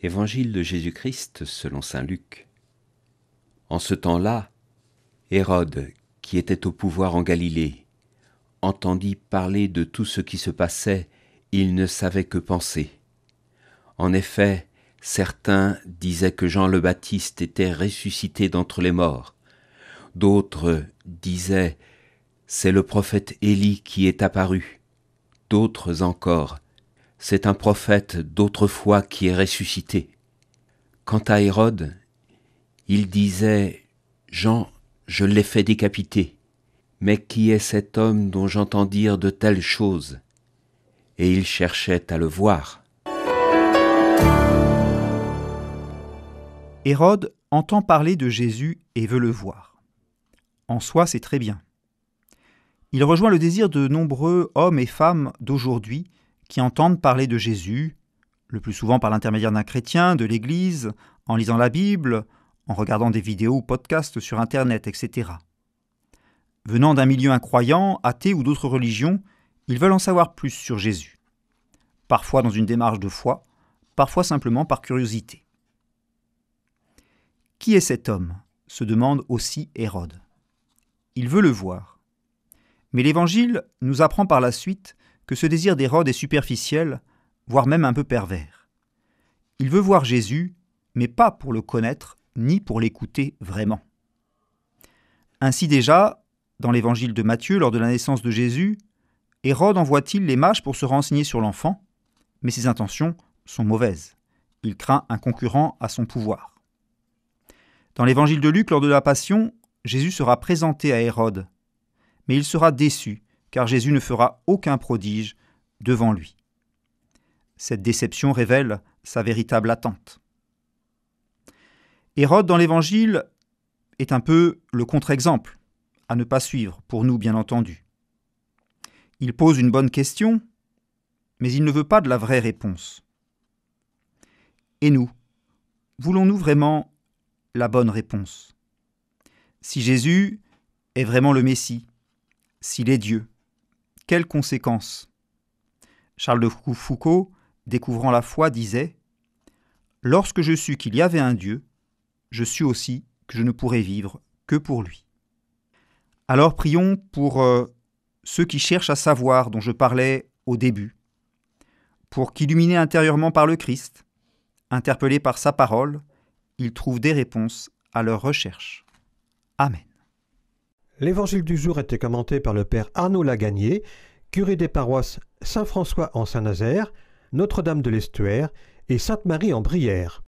Évangile de Jésus-Christ selon saint Luc. En ce temps-là, Hérode, qui était au pouvoir en Galilée, entendit parler de tout ce qui se passait, il ne savait que penser. En effet, certains disaient que Jean le Baptiste était ressuscité d'entre les morts. D'autres disaient « C'est le prophète Élie qui est apparu ». D'autres encore « C'est un prophète d'autrefois qui est ressuscité ». Quant à Hérode, il disait « Jean, je l'ai fait décapiter. Mais qui est cet homme dont j'entends dire de telles choses ?» Et il cherchait à le voir. Hérode entend parler de Jésus et veut le voir. En soi, c'est très bien. Il rejoint le désir de nombreux hommes et femmes d'aujourd'hui qui entendent parler de Jésus, le plus souvent par l'intermédiaire d'un chrétien, de l'Église, en lisant la Bible, en regardant des vidéos ou podcasts sur Internet, etc. Venant d'un milieu incroyant, athée ou d'autres religions, ils veulent en savoir plus sur Jésus. Parfois dans une démarche de foi, parfois simplement par curiosité. Qui est cet homme ? Se demande aussi Hérode. Il veut le voir. Mais l'Évangile nous apprend par la suite que ce désir d'Hérode est superficiel, voire même un peu pervers. Il veut voir Jésus, mais pas pour le connaître, ni pour l'écouter vraiment. Ainsi déjà, dans l'Évangile de Matthieu, lors de la naissance de Jésus, Hérode envoie-t-il les mages pour se renseigner sur l'enfant, mais ses intentions sont mauvaises. Il craint un concurrent à son pouvoir. Dans l'Évangile de Luc, lors de la Passion, Jésus sera présenté à Hérode, mais il sera déçu, car Jésus ne fera aucun prodige devant lui. Cette déception révèle sa véritable attente. Hérode, dans l'Évangile, est un peu le contre-exemple, à ne pas suivre, pour nous bien entendu. Il pose une bonne question, mais il ne veut pas de la vraie réponse. Et nous, voulons-nous vraiment la bonne réponse ? Si Jésus est vraiment le Messie, s'il est Dieu, quelles conséquences ? Charles de Foucault, découvrant la foi, disait « Lorsque je sus qu'il y avait un Dieu, je sus aussi que je ne pourrais vivre que pour lui. » Alors prions pour ceux qui cherchent à savoir dont je parlais au début, pour qu'illuminés intérieurement par le Christ, interpellés par sa parole, ils trouvent des réponses à leurs recherches. Amen. L'évangile du jour était commenté par le père Arnaud Lagagné, curé des paroisses Saint-François en Saint-Nazaire, Notre-Dame de l'Estuaire et Sainte-Marie en Brière.